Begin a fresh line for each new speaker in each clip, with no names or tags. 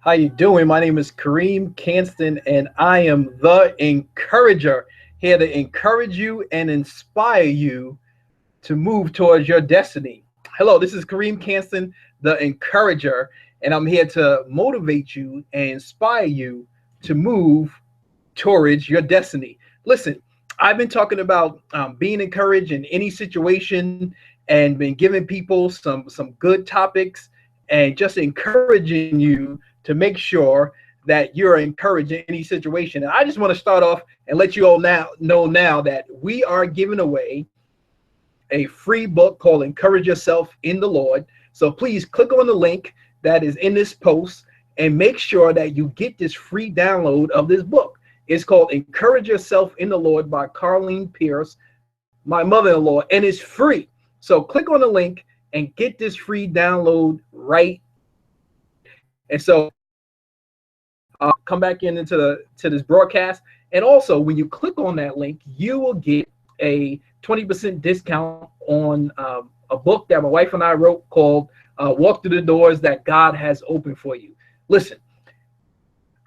How you doing? My name is Karriem Kanston, and I am the encourager, here to encourage you and inspire you to move towards your destiny. Hello, this is Karriem Kanston, the encourager, and I'm here to motivate you and inspire you to move towards your destiny. Listen, I've been talking about being encouraged in any situation and been giving people some good topics and just encouraging you to make sure that you're encouraged in any situation. And I just want to start off and let you all know that we are giving away a free book called Encourage Yourself in the Lord. So please click on the link that is in this post and make sure that you get this free download of this book. It's called Encourage Yourself in the Lord by Pierce, my mother-in-law, and it's free. So click on the link and get this free download right. And so come back into this broadcast. And also, when you click on that link, you will get a 20% discount on a book that my wife and I wrote called Walk Through the Doors That God Has Opened for You. Listen,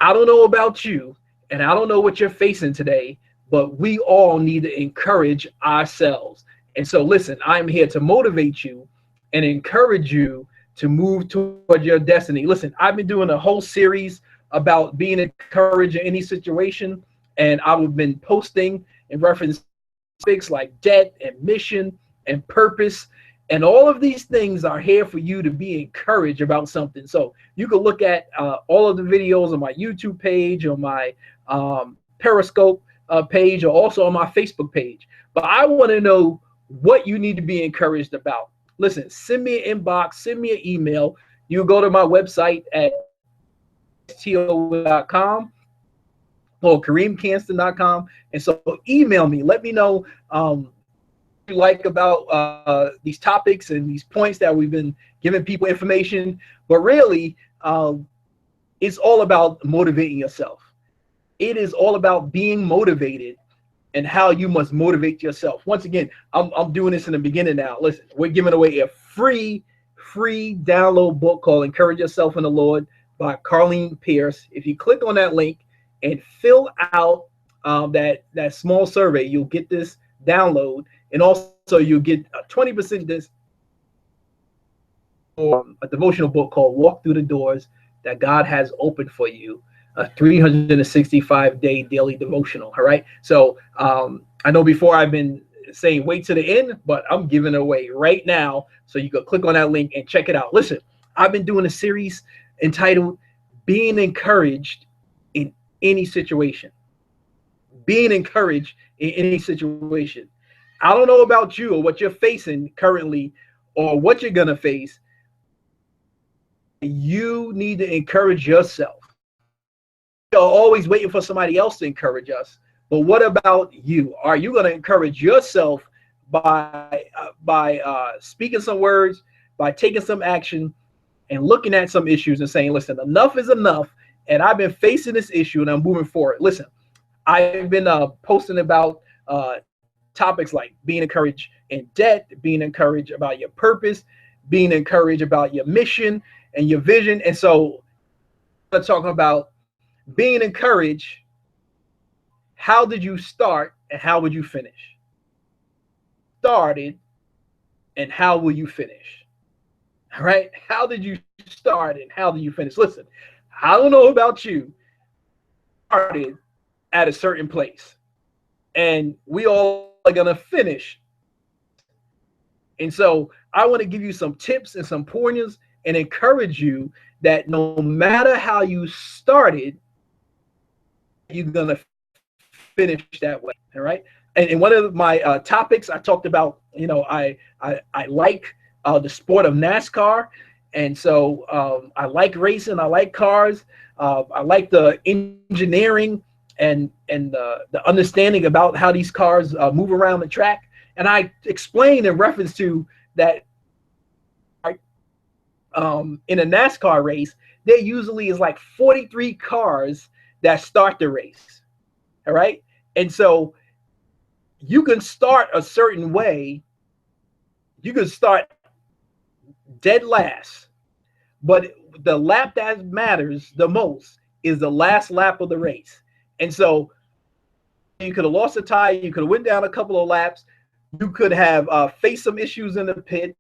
I don't know about you, and I don't know what you're facing today, but we all need to encourage ourselves. And so, listen, I'm here to motivate you and encourage you to move toward your destiny. Listen, I've been doing a whole series about being encouraged in any situation, and I've been posting in reference topics like debt and mission and purpose, and all of these things are here for you to be encouraged about something. So you can look at all of the videos on my YouTube page, on my Periscope page, or also on my Facebook page. But I want to know what you need to be encouraged about. Listen, send me an inbox, send me an email. You go to my website at to.com or KarriemKanston.com. And so email me. Let me know what you like about these topics and these points that we've been giving people information. But really, it's all about motivating yourself. It is all about being motivated and how you must motivate yourself. Once again, I'm doing this in the beginning now. Listen, we're giving away a free download book called Encourage Yourself in the Lord by Pierce. If you click on that link and fill out that small survey, you'll get this download, and also you'll get a 20% discount for a devotional book called Walk Through the Doors That God Has Opened for You, a 365-day daily devotional. All right. So I know before I've been saying wait to the end, but I'm giving it away right now. So you can click on that link and check it out. Listen, I've been doing a series entitled Being Encouraged in Any Situation. Being encouraged in any situation. I don't know about you or what you're facing currently or what you're going to face. You need to encourage yourself. We're always waiting for somebody else to encourage us. But what about you? Are you going to encourage yourself by speaking some words, by taking some action, and looking at some issues and saying, listen, enough is enough, and I've been facing this issue and I'm moving forward. Listen, I've been posting about topics like being encouraged in debt, being encouraged about your purpose, being encouraged about your mission and your vision. And so I'm talking about being encouraged. How did you start and how would you finish? Started and how will you finish? All right. How did you start and how did you finish? Listen, I don't know about you. Started at a certain place, and we all are going to finish. And so I want to give you some tips and some pointers and encourage you that no matter how you started, you're going to finish that way. All right. And one of my topics I talked about, I like the sport of NASCAR. And so I like racing. I like cars. I like the engineering and the understanding about how these cars move around the track. And I explained in reference to that in a NASCAR race, there usually is like 43 cars that start the race. All right. And so you can start a certain way. You can start dead last. But the lap that matters the most is the last lap of the race. And so you could have lost a tire, you could have went down a couple of laps, you could have faced some issues in the pit,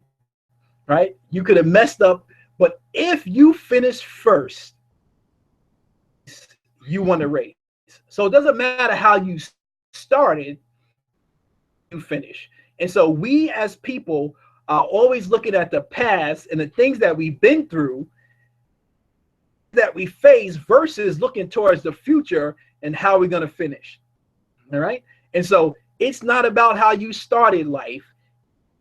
right? You could have messed up, but if you finish first, you won the race. So it doesn't matter how you started, you finish. And so we as people are always looking at the past and the things that we've been through, that we face, versus looking towards the future and how we're going to finish. All right. And so it's not about how you started life.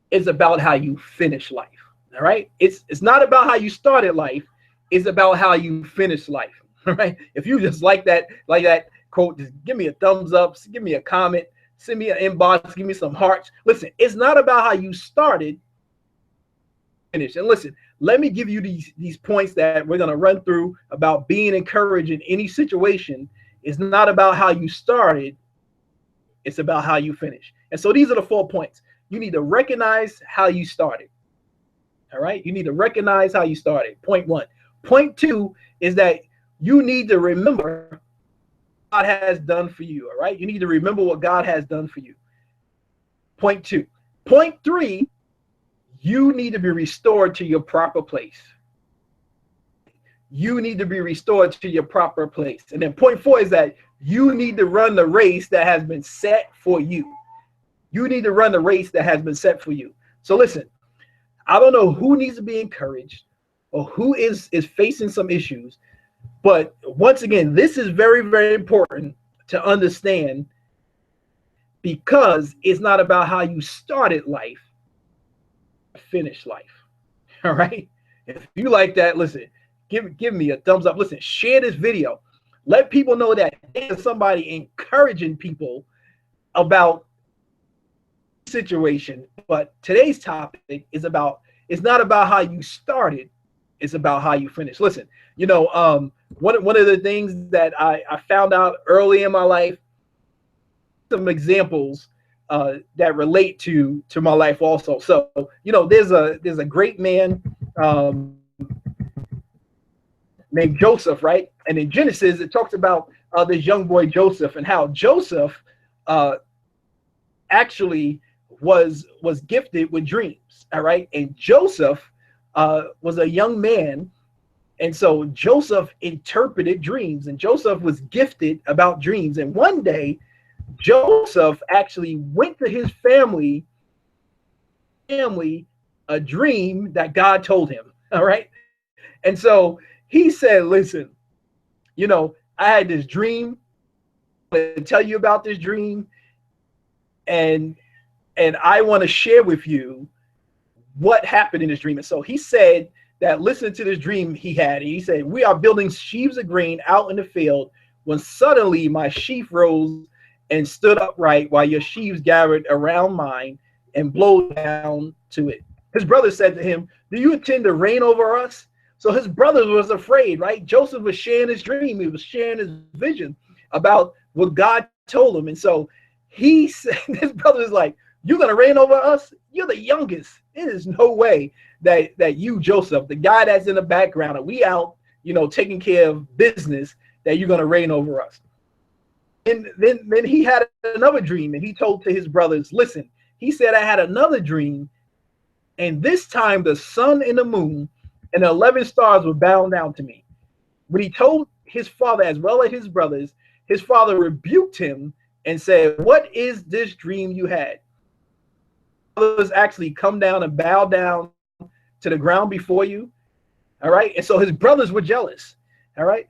It's about how you finish life. All right. It's not about how you started life. It's about how you finish life. All right. If you just like that quote, just give me a thumbs up, give me a comment, send me an inbox, give me some hearts. Listen, it's not about how you started, finish. And listen, let me give you these points that we're going to run through about being encouraged in any situation. It's not about how you started. It's about how you finish. And so these are the 4 points. You need to recognize how you started. All right. You need to recognize how you started. Point 1. Point 2 is that you need to remember what God has done for you. All right. You need to remember what God has done for you. Point 2. Point 3, you need to be restored to your proper place. You need to be restored to your proper place. And then point 4 is that you need to run the race that has been set for you. You need to run the race that has been set for you. So listen, I don't know who needs to be encouraged or who is facing some issues, but once again, this is very, very important to understand, because it's not about how you started life, finish life. All right. If you like that, listen, give me a thumbs up. Listen, share this video. Let people know that there's somebody encouraging people about the situation. But today's topic is about, it's not about how you started, it's about how you finish. Listen, you know, one of the things that I found out early in my life, some examples that relate to my life also. So, you know, there's a great man named Joseph, right? And in Genesis, it talks about this young boy Joseph, and how Joseph actually was gifted with dreams. All right. And Joseph was a young man. And so Joseph interpreted dreams, and Joseph was gifted about dreams. And one day, Joseph actually went to his family a dream that God told him. All right. And so he said, listen, you know, I had this dream. I'm going to tell you about this dream. And I want to share with you what happened in this dream. And so he said that, listen to this dream he had. He said, we are building sheaves of grain out in the field, when suddenly my sheaf rose and stood upright, while your sheaves gathered around mine and blow down to it. His brother said to him, do you intend to reign over us? So his brother was afraid, right? Joseph was sharing his dream. He was sharing his vision about what God told him. And so he said, his brother is like, you're going to reign over us? You're the youngest. There is no way that you, Joseph, the guy that's in the background, and we out, you know, taking care of business, that you're going to reign over us. And then he had another dream, and he told to his brothers, listen, he said, I had another dream, and this time the sun and the moon and the 11 stars were bound down to me. When he told his father as well as his brothers, his father rebuked him and said, what is this dream you had? Brothers actually come down and bow down to the ground before you. All right. And so his brothers were jealous. All right.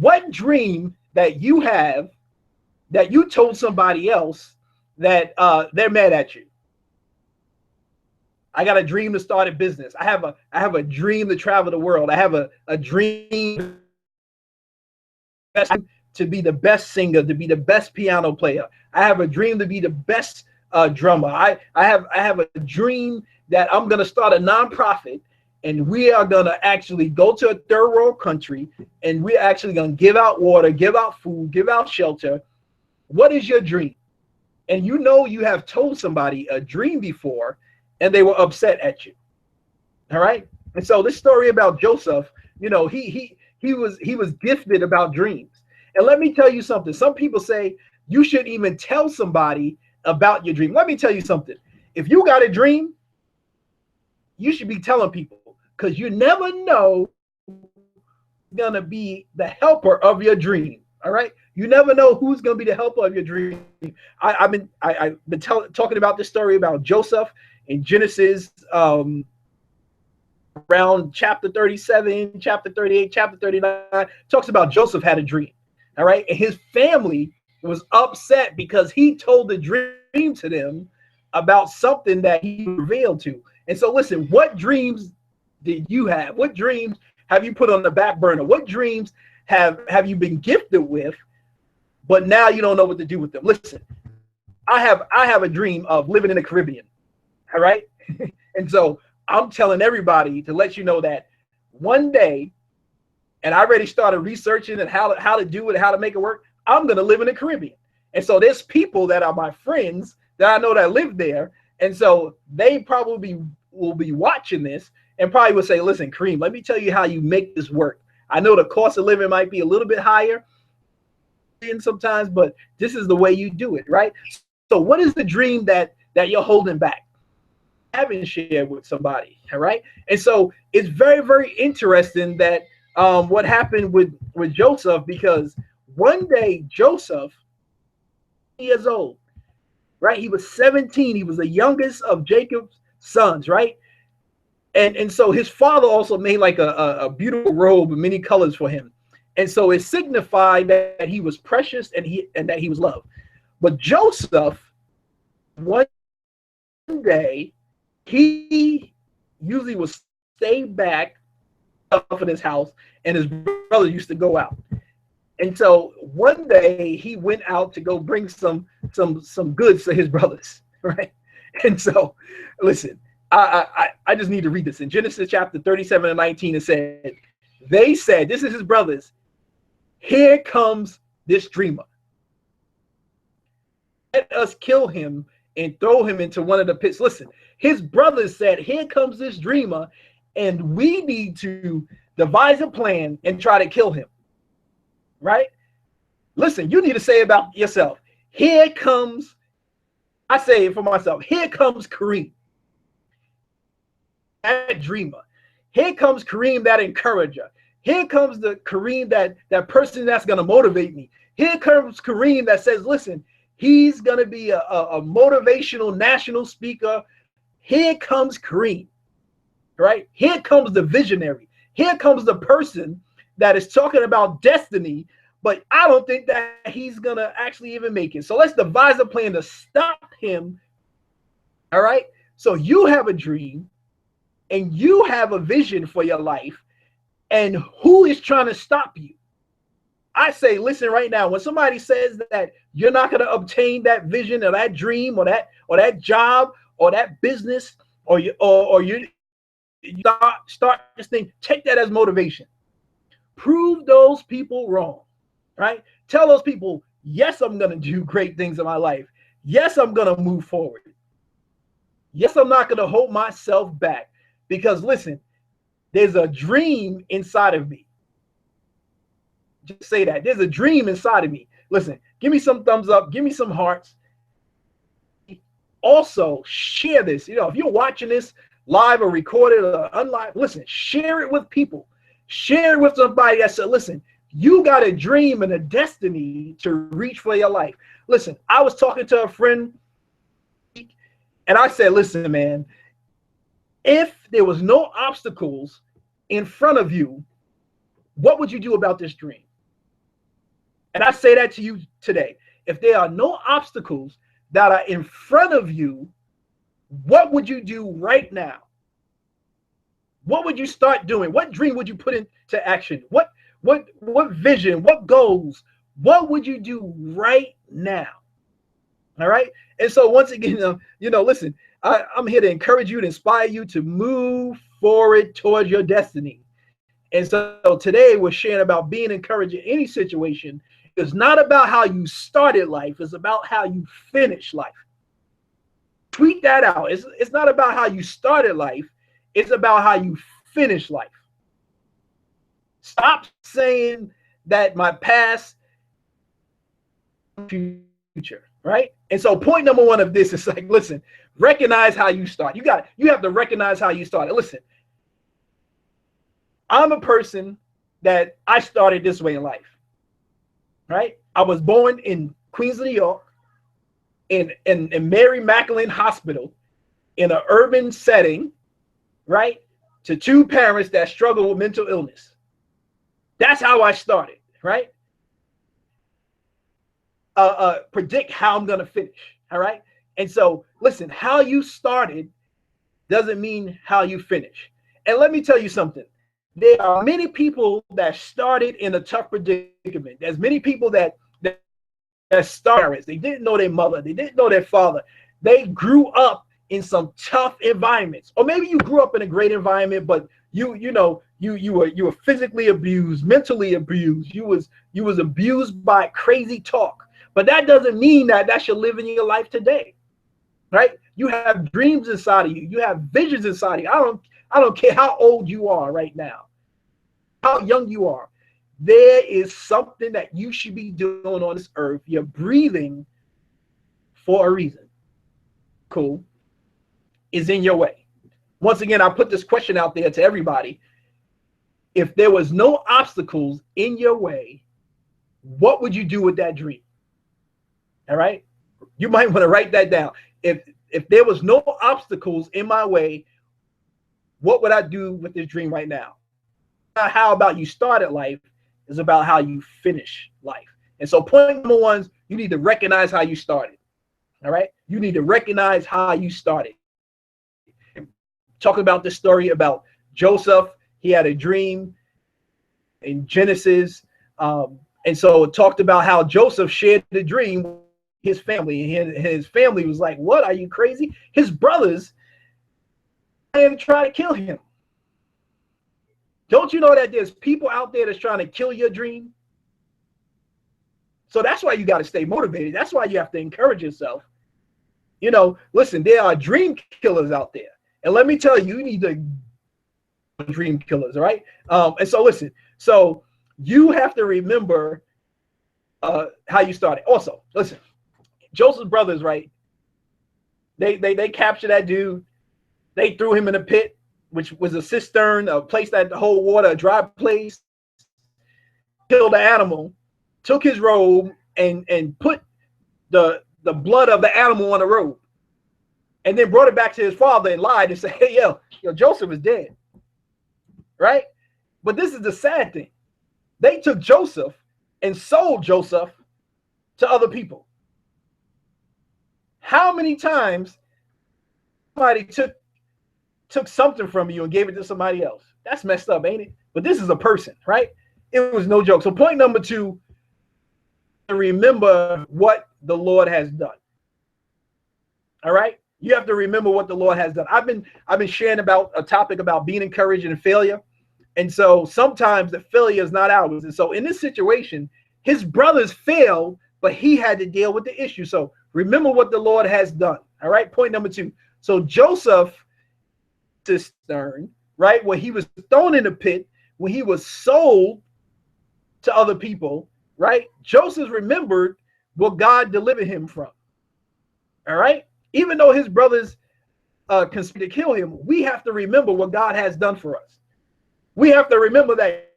What dream that you have that you told somebody else that they're mad at you? I got a dream to start a business. I have a dream to travel the world. I have a dream to be the best singer, to be the best piano player. I have a dream to be the best drummer. I have a dream that I'm going to start a nonprofit, and we are going to actually go to a third world country, and we're actually going to give out water, give out food, give out shelter. What is your dream? And you know you have told somebody a dream before, and they were upset at you. All right. And so this story about Joseph You know, he was gifted about dreams. And let me tell you something. Some people say you shouldn't even tell somebody about your dream. Let me tell you something. If you got a dream, you should be telling people, because you never know gonna be the helper of your dream. All right, you never know who's gonna be the helper of your dream. I've been talking about this story about Joseph in Genesis, around chapter 37, chapter 38, chapter 39. Talks about Joseph had a dream. All right, and his family was upset because he told the dream to them about something that he revealed to. And so, listen, what dreams did you have? What dreams have you put on the back burner? What dreams have you been gifted with, but now you don't know what to do with them? Listen, I have a dream of living in the Caribbean. All right. And so I'm telling everybody to let you know that one day, and I already started researching and how to do it, how to make it work, I'm going to live in the Caribbean. And so there's people that are my friends that I know that live there. And so they probably will be watching this and probably will say, listen, Karriem, let me tell you how you make this work. I know the cost of living might be a little bit higher sometimes, but this is the way you do it, right? So what is the dream that you're holding back? Haven't shared with somebody, all right? And so it's very, very interesting that what happened with Joseph, because one day Joseph, years old, right? He was 17. He was the youngest of Jacob's sons, right? And so his father also made like a beautiful robe with many colors for him. And so it signified that he was precious and that he was loved. But Joseph, one day, he usually would stay back up in his house, and his brother used to go out. And so one day he went out to go bring some goods to his brothers, right? And so, listen, I just need to read this. In Genesis chapter 37 and 19, it said, they said, this is his brothers, here comes this dreamer. Let us kill him and throw him into one of the pits. Listen, his brothers said, here comes this dreamer, and we need to devise a plan and try to kill him, right? Listen, you need to say about yourself, here comes, I say it for myself, here comes Karriem, that dreamer. Here comes Karriem, that encourager. Here comes the Karriem, that person that's going to motivate me. Here comes Karriem that says, listen, he's going to be a motivational national speaker. Here comes Karriem, right? Here comes the visionary. Here comes the person that is talking about destiny, but I don't think that he's going to actually even make it. So let's devise a plan to stop him, all right? So you have a dream, and you have a vision for your life, and who is trying to stop you? I say, listen, right now, when somebody says that you're not going to obtain that vision or that dream or that job or that business, or you start this thing, take that as motivation. Prove those people wrong, right? Tell those people, yes, I'm going to do great things in my life. Yes, I'm going to move forward. Yes, I'm not going to hold myself back, because listen, there's a dream inside of me. Just say that. There's a dream inside of me. Listen, give me some thumbs up. Give me some hearts. Also, share this. You know, if you're watching this live or recorded or unlive, listen, share it with people. Share it with somebody that said, listen, you got a dream and a destiny to reach for your life. Listen, I was talking to a friend, and I said, listen, man, if there was no obstacles in front of you, what would you do about this dream? And I say that to you today. If there are no obstacles that are in front of you, what would you do right now? What would you start doing? What dream would you put into action? What vision? What goals? What would you do right now? All right. And so once again, listen, I'm here to encourage you, to inspire you to move forward towards your destiny. And so today we're sharing about being encouraged in any situation. It's not about how you started life. It's about how you finish life. Tweet that out. It's not about how you started life. It's about how you finish life. Stop saying that my past, future, right? And so point number one of this is like, listen, recognize how you start. You have to recognize how you started. Listen, I'm a person that I started this way in life, right? I was born in Queens, New York, in Mary Magdalene Hospital, in an urban setting, right? To two parents that struggle with mental illness. That's how I started, right? Predict how I'm gonna finish, all right? And so, listen, how you started doesn't mean how you finish. And let me tell you something. There are many people that started in a tough predicament. There's many people that started. They didn't know their mother. They didn't know their father. They grew up in some tough environments, or maybe you grew up in a great environment, but you were physically abused, mentally abused. You was abused by crazy talk. But that doesn't mean that should live in your life today, right? You have dreams inside of you. You have visions inside of you. I don't care how old you are right now, how young you are. There is something that you should be doing on this earth. You're breathing for a reason. Cool. Is in your way. Once again, I put this question out there to everybody. If there was no obstacles in your way, what would you do with that dream? All right. You might want to write that down. If there was no obstacles in my way, what would I do with this dream right now? Not how about you started life, is about how you finish life. And so point number one, you need to recognize how you started. All right. You need to recognize how you started. Talking about this story about Joseph, he had a dream in Genesis. And so it talked about how Joseph shared the dream with his family. And his family was like, what, are you crazy? His brothers and try to kill him. Don't you know that there's people out there that's trying to kill your dream? So that's why you got to stay motivated. That's why you have to encourage yourself. You know, listen, there are dream killers out there. And let me tell you, you need to dream killers, all right? And so listen, so you have to remember how you started. Also, listen, Joseph's brothers, right? They captured that dude. They threw him in a pit, which was a cistern, a place that hold water, a dry place. Killed the animal, took his robe, and put the blood of the animal on the robe. And then brought it back to his father and lied and said, hey, yo, Joseph is dead. Right? But this is the sad thing. They took Joseph and sold Joseph to other people. How many times somebody took something from you and gave it to somebody else? That's messed up, ain't it? But this is a person, right? It was no joke. So point number two, remember what the Lord has done. All right? You have to remember what the Lord has done. I've been sharing about a topic about being encouraged in failure. And so sometimes the failure is not ours. And so in this situation, his brothers failed, but he had to deal with the issue. So remember what the Lord has done. All right. Point number two. So Joseph cistern, right, when he was thrown in the pit, when he was sold to other people, right? Joseph remembered what God delivered him from. All right. Even though his brothers conspired to kill him, we have to remember what God has done for us. We have to remember that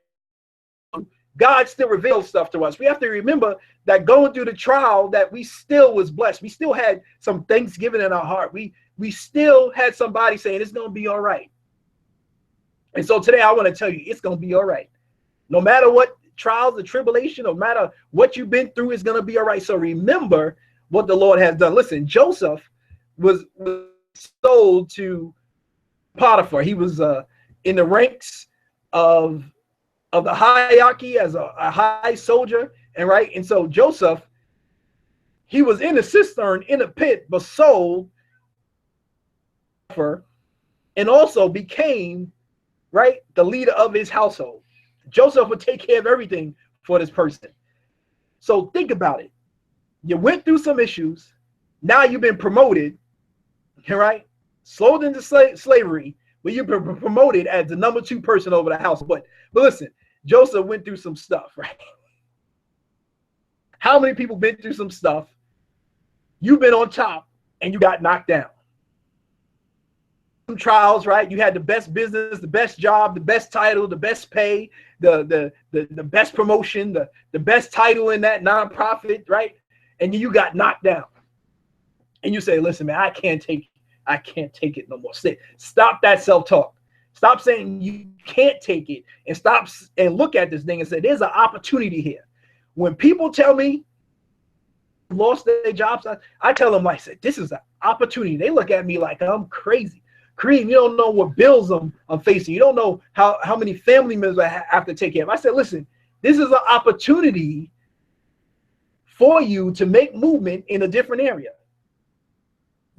God still reveals stuff to us. We have to remember that going through the trial, that we still was blessed. We still had some thanksgiving in our heart. We still had somebody saying it's going to be all right. And so today I want to tell you it's going to be all right. No matter what trials or tribulation, no matter what you've been through, it's going to be all right. So remember what the Lord has done. Listen, Joseph was sold to Potiphar. He was in the ranks of the hierarchy as a high soldier, and so Joseph, he was in a cistern in a pit, but sold and also became the leader of his household. Joseph would take care of everything for this person. So think about it. You went through some issues. Now you've been promoted, right? Sold into slavery, but you've been promoted as the number 2 person over the house. But listen, Joseph went through some stuff, right? How many people been through some stuff? You've been on top and you got knocked down. Some trials, right? You had the best business, the best job, the best title, the best pay, the best promotion, the best title in that nonprofit, right? And you got knocked down. And you say, listen, man, I can't take it no more. Stop that self-talk. Stop saying you can't take it, and stop and look at this thing and say, there's an opportunity here. When people tell me lost their jobs, I tell them, like I said, this is an opportunity. They look at me like I'm crazy. Karriem, you don't know what bills I'm facing. You don't know how many family members I have to take care of. I said, listen, this is an opportunity for you to make movement in a different area.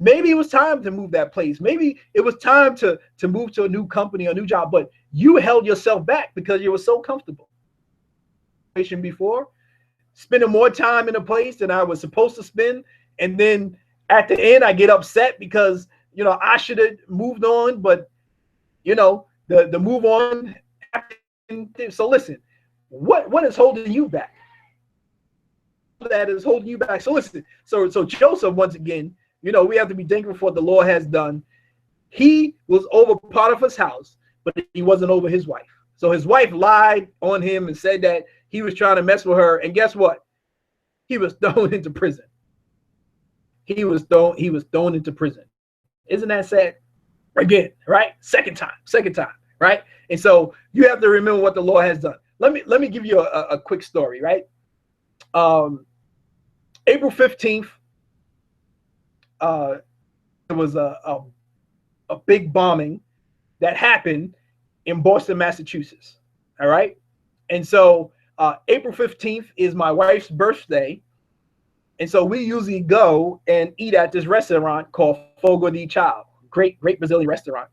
Maybe it was time to move that place. Maybe it was time to move to a new company, a new job, but you held yourself back because you were so comfortable. Before, spending more time in a place than I was supposed to spend. And then at the end, I get upset because, you know, I should have moved on, but, you know, the move on happened. So listen, what is holding you back? That is holding you back. So listen, so Joseph, once again, you know, we have to be thankful for what the Lord has done. He was over Potiphar's house, but he wasn't over his wife. So his wife lied on him and said that he was trying to mess with her. And guess what? He was thrown into prison. He was thrown into prison. Isn't that sad? Again, right? Second time, right? And so you have to remember what the Lord has done. Let me give you a quick story, right? April 15th, there was a big bombing that happened in Boston, Massachusetts. All right. And so April 15th is my wife's birthday. And so we usually go and eat at this restaurant called Fogo de Chao. Great Brazilian restaurant.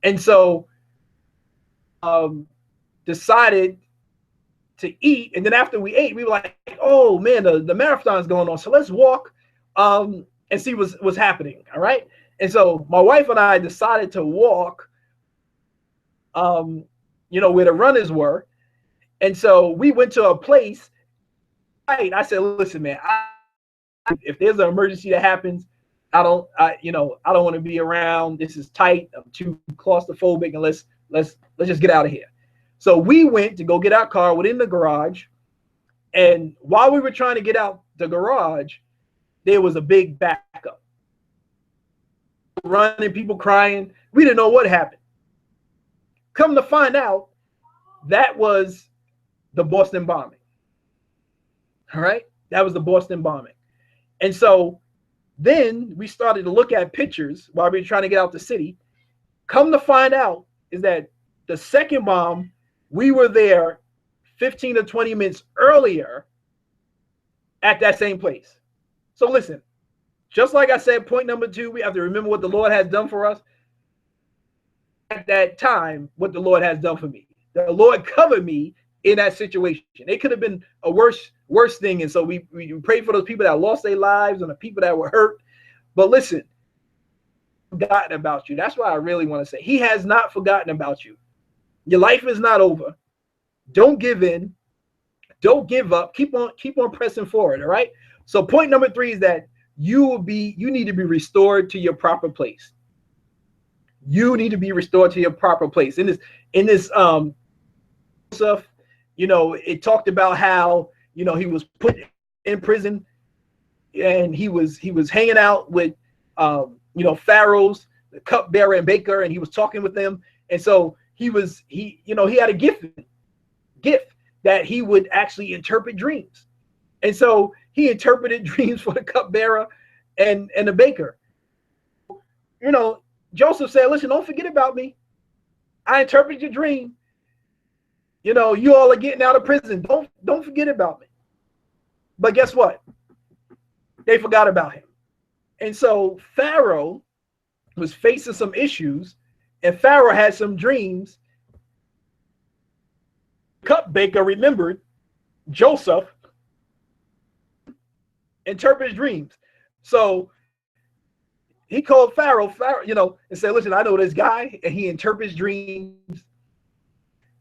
And so decided to eat. And then after we ate, we were like, oh man, the marathon's going on. So let's walk and see what's happening. All right. And so my wife and I decided to walk, you know, where the runners were. And so we went to a place. Right. I said, listen, man, if there's an emergency that happens, I don't want to be around. This is tight. I'm too claustrophobic, and let's just get out of here. So we went to go get our car within the garage. And while we were trying to get out the garage, there was a big backup. Running, people crying. We didn't know what happened. Come to find out, that was the Boston bombing. All right? That was the Boston bombing. And so then we started to look at pictures while we were trying to get out the city. Come to find out is that the second bomb, we were there 15 to 20 minutes earlier at that same place. So listen, just like I said, point number 2, we have to remember what the Lord has done for us. At that time, what the Lord has done for me. The Lord covered me in that situation. It could have been a worse thing. And so we prayed for those people that lost their lives and the people that were hurt. But listen, forgotten about you. That's why I really want to say he has not forgotten about you. Your life is not over. Don't give in. Don't give up. Keep on pressing forward. All right. So point number 3 is that you need to be restored to your proper place. You need to be restored to your proper place. In this stuff, you know, it talked about how, you know, he was put in prison and he was hanging out with you know, pharaohs, the cupbearer and baker, and he was talking with them. And so he had a gift that he would actually interpret dreams. And so he interpreted dreams for the cupbearer and the baker. You know, Joseph said, listen, don't forget about me. I interpreted your dream. You know, you all are getting out of prison. Don't forget about me. But guess what? They forgot about him. And so Pharaoh was facing some issues, and Pharaoh had some dreams. Cupbaker remembered Joseph interprets dreams. So he called Pharaoh, you know, and said, listen, I know this guy, and he interprets dreams.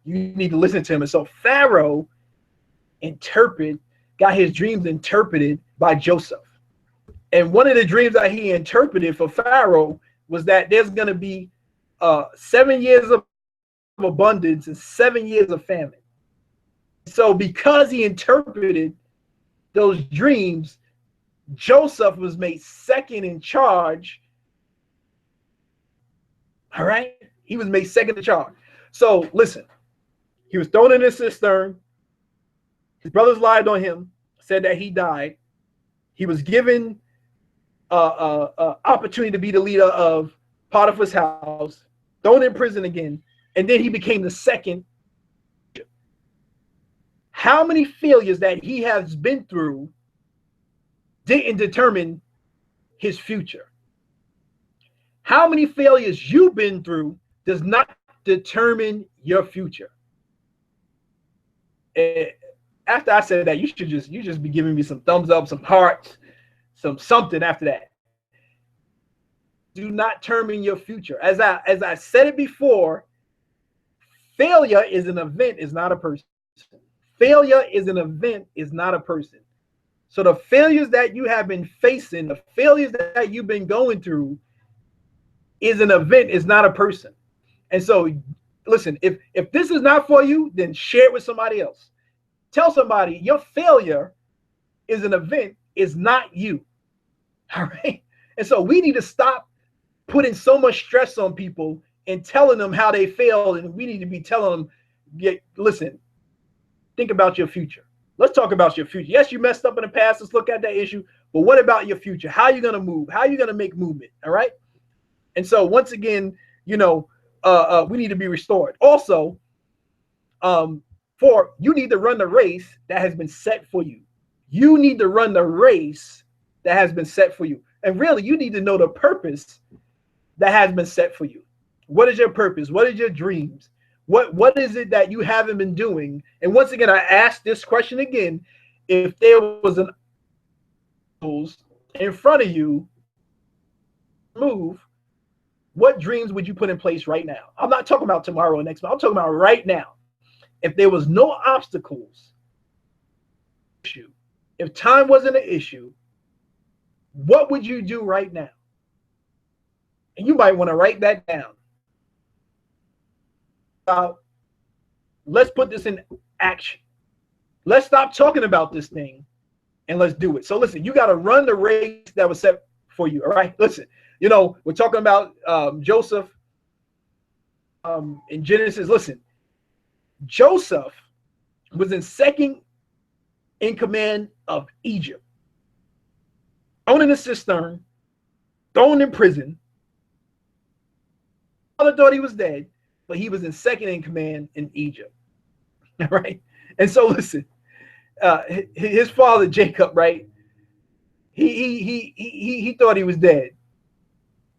You need to listen to him. And so Pharaoh got his dreams interpreted by Joseph. And one of the dreams that he interpreted for Pharaoh was that there's going to be 7 years of abundance and 7 years of famine. So because he interpreted those dreams, Joseph was made second in charge. All right. He was made second in charge. So listen, he was thrown in a cistern. His brothers lied on him, said that he died. He was given opportunity to be the leader of Potiphar's house, thrown in prison again, and then he became the second. How many failures that he has been through didn't determine his future? How many failures you've been through does not determine your future? After I said that, you just be giving me some thumbs up, some hearts, something after that. Do not determine your future. As I said it before, failure is an event, is not a person. Failure is an event, is not a person. So the failures that you have been facing, the failures that you've been going through is an event, is not a person. And so listen, if this is not for you, then share it with somebody else. Tell somebody your failure is an event, is not you. All right. And so we need to stop putting so much stress on people and telling them how they failed. And we need to be telling them, listen, think about your future. Let's talk about your future. Yes, you messed up in the past. Let's look at that issue. But what about your future? How are you going to move? How are you going to make movement? All right. And so once again, we need to be restored. Also, you need to run the race that has been set for you. You need to run the race that has been set for you. And really, you need to know the purpose that has been set for you. What is your purpose? What is your dreams? What is it that you haven't been doing? And once again, I ask this question again. If there was an in front of you, move, what dreams would you put in place right now? I'm not talking about tomorrow or next month. I'm talking about right now. If there was no obstacles, if time wasn't an issue, what would you do right now? And you might want to write that down. Let's put this in action. Let's stop talking about this thing and let's do it. So listen, you got to run the race that was set for you. All right. Listen, we're talking about Joseph in Genesis. Listen, Joseph was in second in command of Egypt, thrown in a cistern, thrown in prison. Father thought he was dead, but he was in second in command in Egypt. All right. And so listen, his father Jacob, right? He thought he was dead,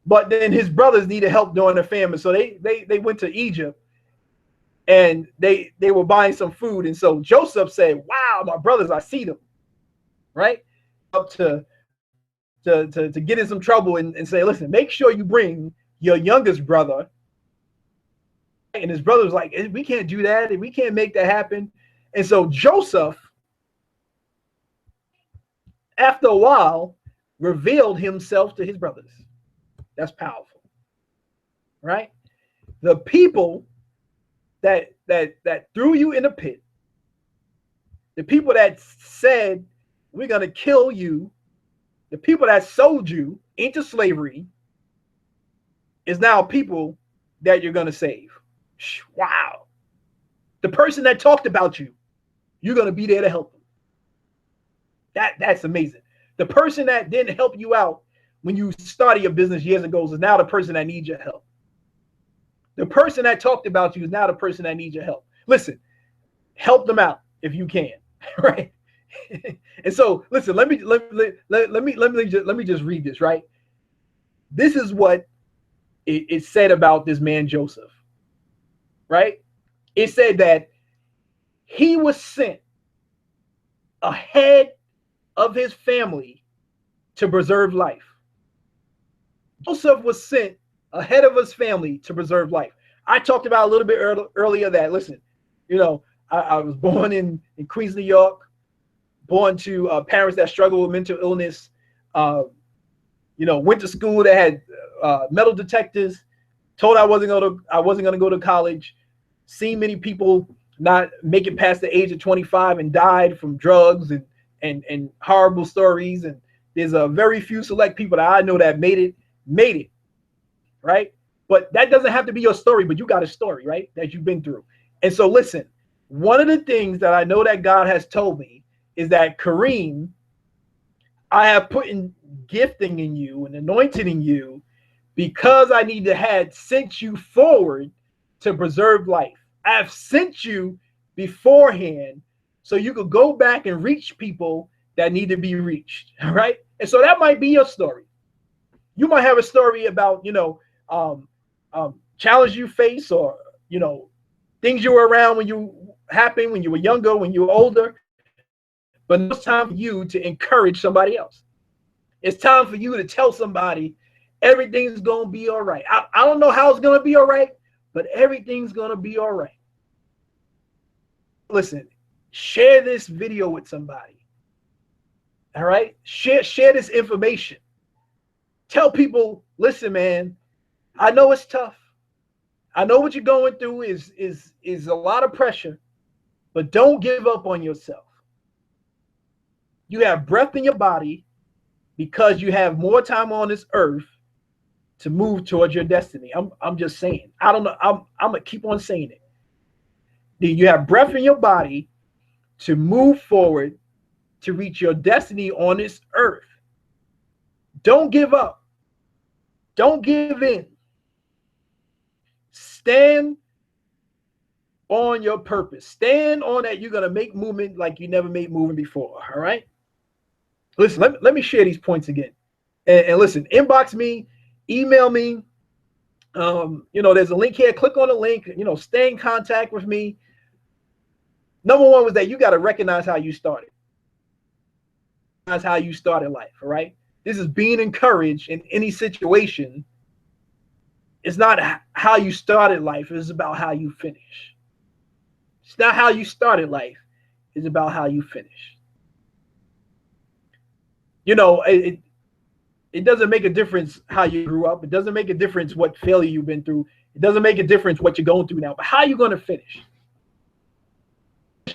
but then his brothers needed help during the famine, so they went to Egypt, and they were buying some food, and so Joseph said, "Wow, my brothers, I see them," right? Up to get in some trouble and say, "Listen, make sure you bring your youngest brother." And his brother was like, "We can't do that, and we can't make that happen." And so Joseph, after a while, revealed himself to his brothers. That's powerful, right? The people that threw you in a pit, the people that said, "We're going to kill you," the people that sold you into slavery is now people that you're going to save. Wow. The person that talked about you, you're going to be there to help them. That's amazing. The person that didn't help you out when you started your business years ago is now the person that needs your help. The person that talked about you is now the person that needs your help. Listen, help them out if you can, right? And so, listen, let me just read this, right? This is what it said about this man Joseph, right? It said that he was sent ahead of his family to preserve life. Joseph was sent ahead of his family to preserve life. I talked about a little bit earlier that, listen, You know, I was born in Queens, New York, born to parents that struggle with mental illness. You know, went to school that had metal detectors. Told I wasn't gonna go to college. Seen many people not make it past the age of 25 and died from drugs and horrible stories. And there's a very few select people that I know that made it, right? But that doesn't have to be your story, but you got a story, right? That you've been through. And so listen, one of the things that I know that God has told me is that, Karriem, I have put in gifting in you and anointing in you because I need to had sent you forward to preserve life. I've sent you beforehand so you could go back and reach people that need to be reached. All right. And so that might be your story. You might have a story about, challenges you face, or, things you were around when you happened, when you were younger, when you were older. But now it's time for you to encourage somebody else. It's time for you to tell somebody everything's going to be all right. I don't know how it's going to be all right, but everything's going to be all right. Listen, share this video with somebody. All right? Share this information. Tell people, listen, man, I know it's tough. I know what you're going through is a lot of pressure, but don't give up on yourself. You have breath in your body because you have more time on this earth to move towards your destiny. I'm just saying. I don't know. I'm gonna keep on saying it. You have breath in your body to move forward to reach your destiny on this earth. Don't give up. Don't give in. Stand on your purpose. Stand on that you're gonna make movement like you never made movement before. All right. Listen, let me share these points again. And listen, inbox me, email me. There's a link here. Click on the link. Stay in contact with me. Number one was that you got to recognize how you started. That's how you started life. All right. This is being encouraged in any situation. It's not how you started life. It's about how you finish. It's not how you started life. It's about how you finish. It doesn't make a difference how you grew up. It doesn't make a difference what failure you've been through. It doesn't make a difference what you're going through now. But how are you going to finish?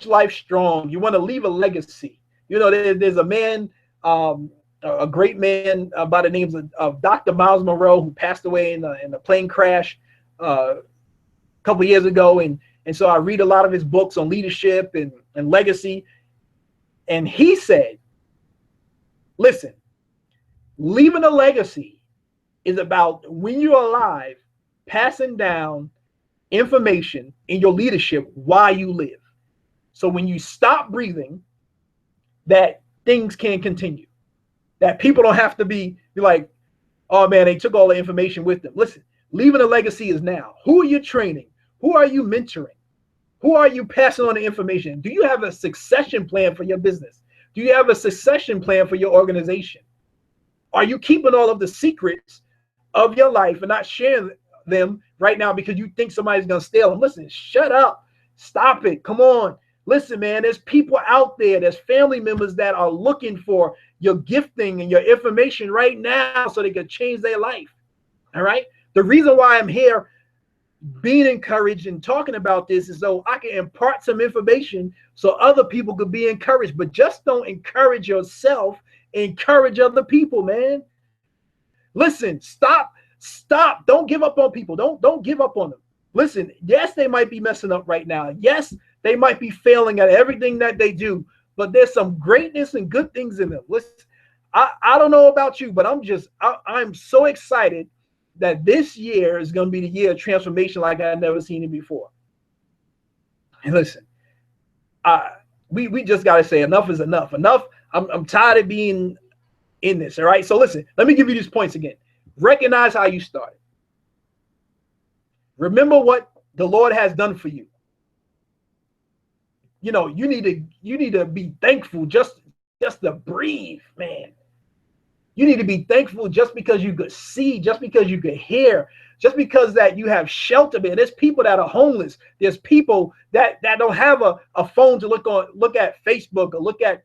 Life strong. You want to leave a legacy. There's a man, a great man by the names of Dr. Miles Monroe, who passed away in a plane crash a couple of years ago. And so I read a lot of his books on leadership and legacy. And he said, listen, leaving a legacy is about, when you're alive, passing down information in your leadership while you live. So when you stop breathing, that things can continue. That people don't have to be like, oh man, they took all the information with them. Listen, leaving a legacy is now. Who are you training? Who are you mentoring? Who are you passing on the information? Do you have a succession plan for your business? Do you have a succession plan for your organization? Are you keeping all of the secrets of your life and not sharing them right now because you think somebody's going to steal them? Listen, shut up. Stop it. Come on. Listen, man, there's people out there, there's family members that are looking for your gifting and your information right now so they can change their life. All right. The reason why I'm here being encouraged and talking about this is so I can impart some information so other people could be encouraged. But just don't encourage yourself, encourage other people, man. Listen, stop. Don't give up on people. Don't give up on them. Listen, yes, they might be messing up right now. Yes, they might be failing at everything that they do, but there's some greatness and good things in them. Listen, I don't know about you, but I'm so excited that this year is going to be the year of transformation like I've never seen it before. And listen, we just got to say enough is enough. Enough. I'm tired of being in this. All right. So listen, let me give you these points again. Recognize how you started. Remember what the Lord has done for you. You need to be thankful just to breathe, man. You need to be thankful just because you could see, just because you could hear, just because that you have shelter, man. There's people that are homeless. There's people that don't have a phone to look at Facebook or look at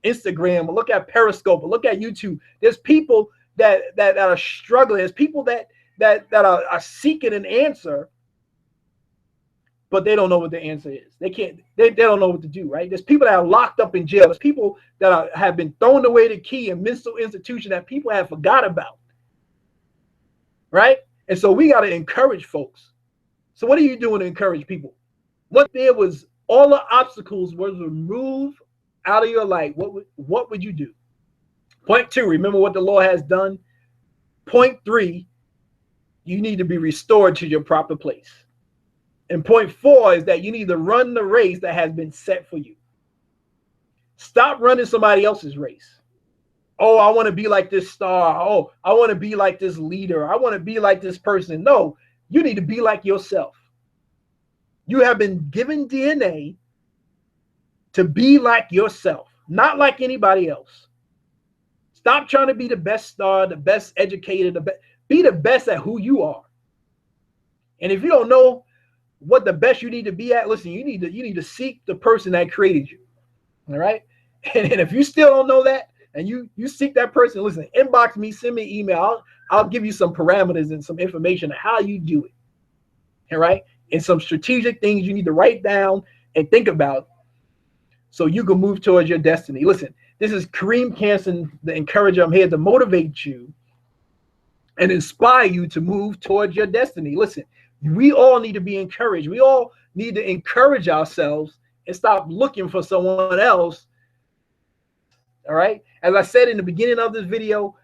Instagram or look at Periscope or look at YouTube. There's people that are struggling. There's people that are seeking an answer, but they don't know what the answer is. They don't know what to do, right? There's people that are locked up in jail. There's people that have been thrown away the key in mental institution that people have forgot about, right? And so we got to encourage folks. So what are you doing to encourage people? What there was all the obstacles was removed out of your life, what would you do? Point 2, remember what the Lord has done. Point 3, you need to be restored to your proper place. And point 4 is that you need to run the race that has been set for you. Stop running somebody else's race. Oh, I want to be like this star. Oh, I want to be like this leader. I want to be like this person. No, you need to be like yourself. You have been given DNA to be like yourself, not like anybody else. Stop trying to be the best star, the best educated, be the best at who you are. And if you don't know what the best you need to be at, listen, you need to seek the person that created you. All right. And if you still don't know that and you seek that person, listen, inbox me, send me an email. I'll give you some parameters and some information on how you do it. All right. And some strategic things you need to write down and think about so you can move towards your destiny. Listen, this is Karriem Kanston, the encourager. I'm here to motivate you and inspire you to move towards your destiny. Listen, we all need to be encouraged. We all need to encourage ourselves and stop looking for someone else. All right. As I said in the beginning of this video,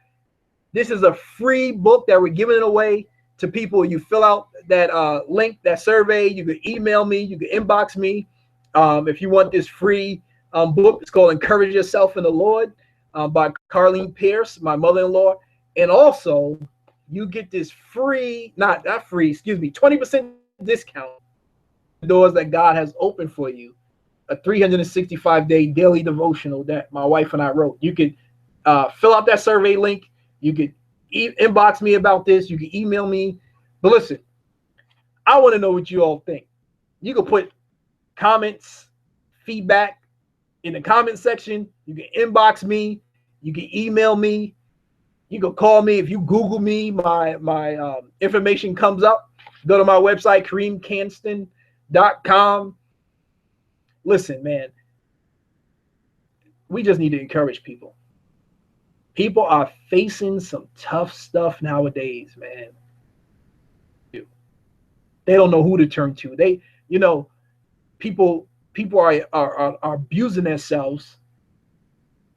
this is a free book that we're giving away to people. You fill out that link, that survey. You can email me. You can inbox me. If you want this free book, it's called Encourage Yourself in the Lord by Karriem, my mother-in-law. And also, you get this free, not free, excuse me, 20% discount. Doors that God has opened for you. A 365-day daily devotional that my wife and I wrote. You could fill out that survey link. You could inbox me about this. You can email me. But listen, I want to know what you all think. You can put comments, feedback in the comment section. You can inbox me. You can email me. You can call me. If you Google me, my information comes up. Go to my website, KarriemKanston.com. Listen, man, we just need to encourage people. People are facing some tough stuff nowadays, man. They don't know who to turn to. People are abusing themselves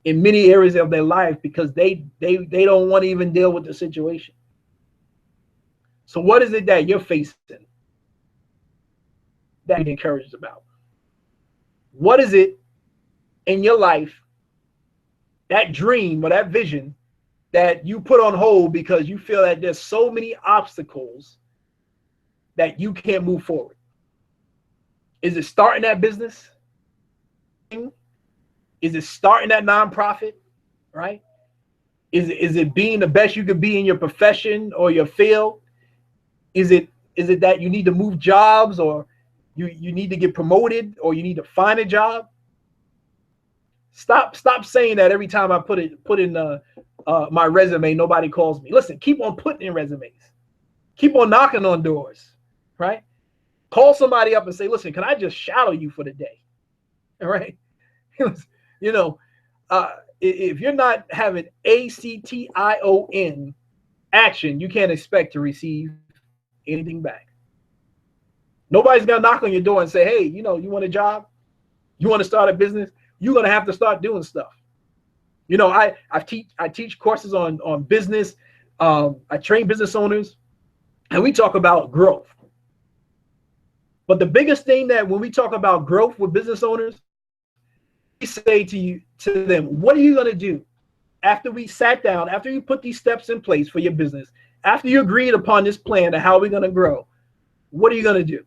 in many areas of their life because they don't want to even deal with the situation. So what is it that you're facing that you're encouraged about? What is it in your life, that dream or that vision, that you put on hold because you feel that there's so many obstacles that you can't move forward? Is it starting that business? Is it starting that nonprofit, right? Is it being the best you could be in your profession or your field? Is it that you need to move jobs, or you need to get promoted, or you need to find a job? Stop saying that every time I put in my resume, nobody calls me. Listen, keep on putting in resumes. Keep on knocking on doors, right? Call somebody up and say, listen, can I just shadow you for the day? All right. If you're not having ACTION action, you can't expect to receive anything back. Nobody's gonna knock on your door and say, hey, you want a job? You want to start a business? You're gonna have to start doing stuff. I teach courses on business. I train business owners, and we talk about growth. But the biggest thing that when we talk about growth with business owners, we say to them, what are you going to do after we sat down, after you put these steps in place for your business, after you agreed upon this plan of how we're going to grow? What are you going to do?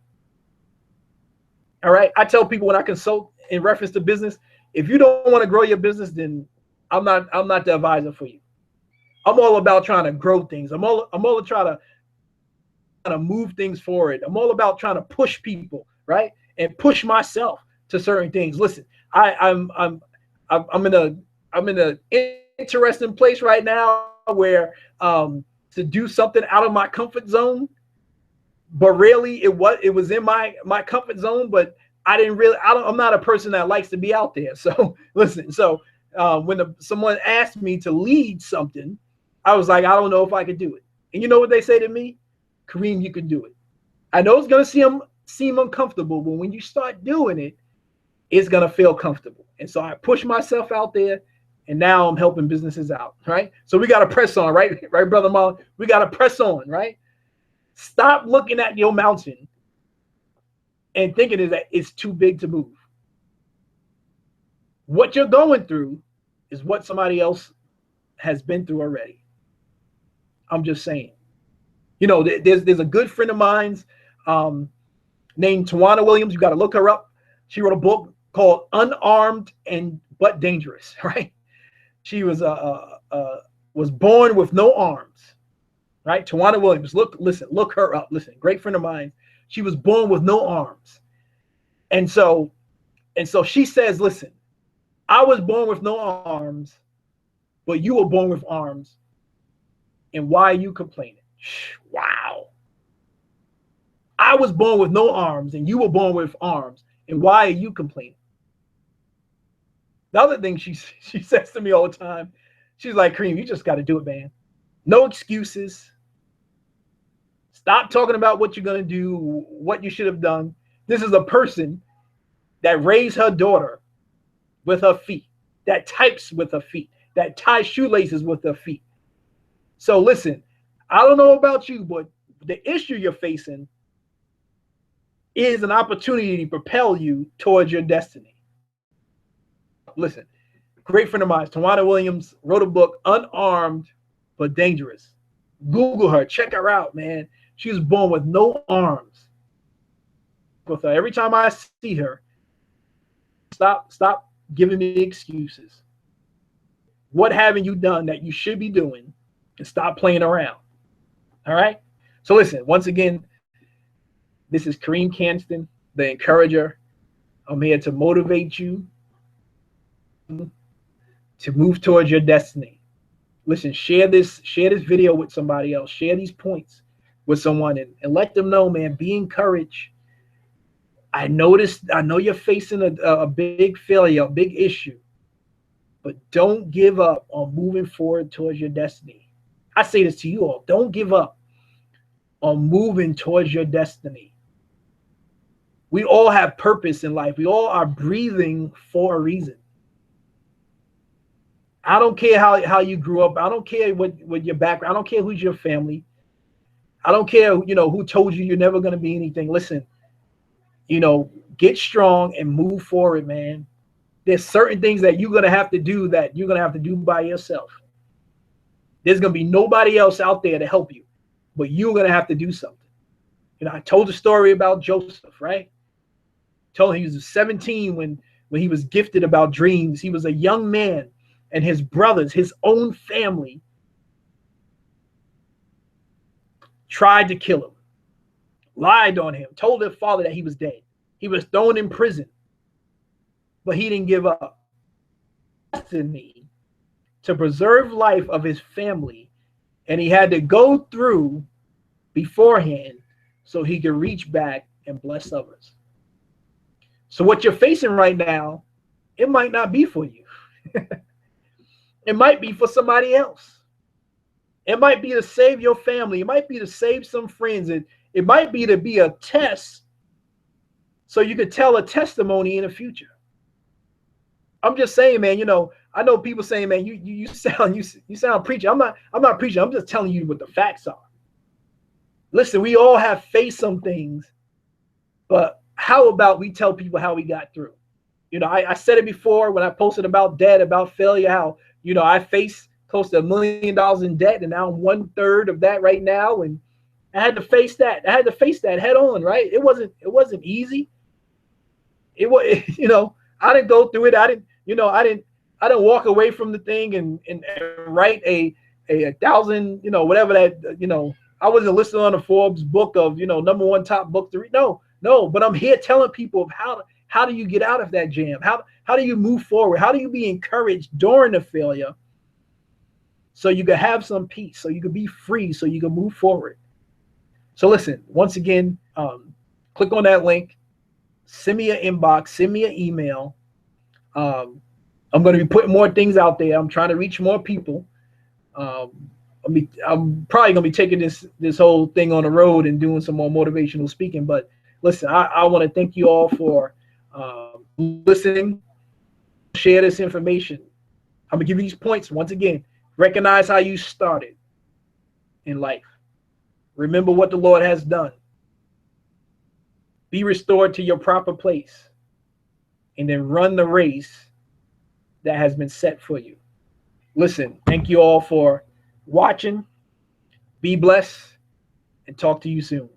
All right. I tell people when I consult in reference to business, if you don't want to grow your business, then I'm not the advisor for you. I'm all about trying to grow things. I'm all trying to to move things forward. I'm all about trying to push people, right? And push myself to certain things. Listen, I'm in a interesting place right now where to do something out of my comfort zone, but really it was in my comfort zone, but I'm not a person that likes to be out there. So listen, so when someone asked me to lead something, I was like, I don't know if I could do it. And you know what they say to me? Karriem, you can do it. I know it's going to seem uncomfortable, but when you start doing it, it's going to feel comfortable. And so I push myself out there, and now I'm helping businesses out, right? So we got to press on, right? Right, Brother Marlon? We got to press on, right? Stop looking at your mountain and thinking that it's too big to move. What you're going through is what somebody else has been through already. I'm just saying. You know, there's a good friend of mine's named Tawana Williams. You got to look her up. She wrote a book called Unarmed but Dangerous, right? She was born with no arms, right? Tawana Williams. Look her up. Listen, great friend of mine. She was born with no arms. And so she says, listen, I was born with no arms, but you were born with arms. And why are you complaining? Wow. I was born with no arms and you were born with arms. And why are you complaining? The other thing she says to me all the time, she's like, Karriem, you just got to do it, man. No excuses. Stop talking about what you're going to do, what you should have done. This is a person that raised her daughter with her feet, that types with her feet, that ties shoelaces with her feet. So listen, I don't know about you, but the issue you're facing is an opportunity to propel you towards your destiny. Listen, great friend of mine, Tawana Williams, wrote a book, Unarmed but Dangerous. Google her, check her out, man. She was born with no arms. With her, every time I see her, stop giving me excuses. What haven't you done that you should be doing? And stop playing around. All right? So listen, once again, this is Karriem Kanston, the encourager. I'm here to motivate you to move towards your destiny. Listen, share this video with somebody else. Share these points with someone and let them know, man, be encouraged. I know you're facing a big failure, a big issue, but don't give up on moving forward towards your destiny. I say this to you all. Don't give up on moving towards your destiny. We all have purpose in life. We all are breathing for a reason. I don't care how you grew up. I don't care what your background. I don't care who's your family. I don't care, who told you you're never going to be anything. Listen, get strong and move forward, man. There's certain things that you're going to have to do by yourself. There's going to be nobody else out there to help you, but you're going to have to do something. I told the story about Joseph, right? Told him he was 17 when he was gifted about dreams. He was a young man, and his brothers, his own family, tried to kill him, lied on him, told their father that he was dead. He was thrown in prison, but he didn't give up. Destiny to preserve life of his family, and he had to go through beforehand so he could reach back and bless others. So what you're facing right now, it might not be for you. It might be for somebody else. It might be to save your family. It might be to save some friends. It might be to be a test so you could tell a testimony in the future. I'm just saying, man, I know people saying, man, you sound preaching. I'm not preaching. I'm just telling you what the facts are. Listen, we all have faced some things, but how about we tell people how we got through? I said it before when I posted about debt, about failure, how, I faced close to $1 million in debt, and now I'm 1/3 of that right now. And I had to face that. I had to face that head on, right? It wasn't easy. It was, I didn't go through it. I didn't walk away from the thing and write a 1,000, whatever that, I wasn't listed on the Forbes book of, #1 top book to read. No, but I'm here telling people of how do you get out of that jam? How do you move forward? How do you be encouraged during the failure so you can have some peace, so you can be free, so you can move forward? So listen, once again, click on that link, send me an inbox, send me an email. I'm going to be putting more things out there. I'm trying to reach more people. I'm probably going to be taking this whole thing on the road and doing some more motivational speaking. But listen, I want to thank you all for listening. Share this information. I'm going to give you these points once again. Recognize how you started in life. Remember what the Lord has done. Be restored to your proper place. And then run the race that has been set for you. Listen, thank you all for watching. Be blessed and talk to you soon.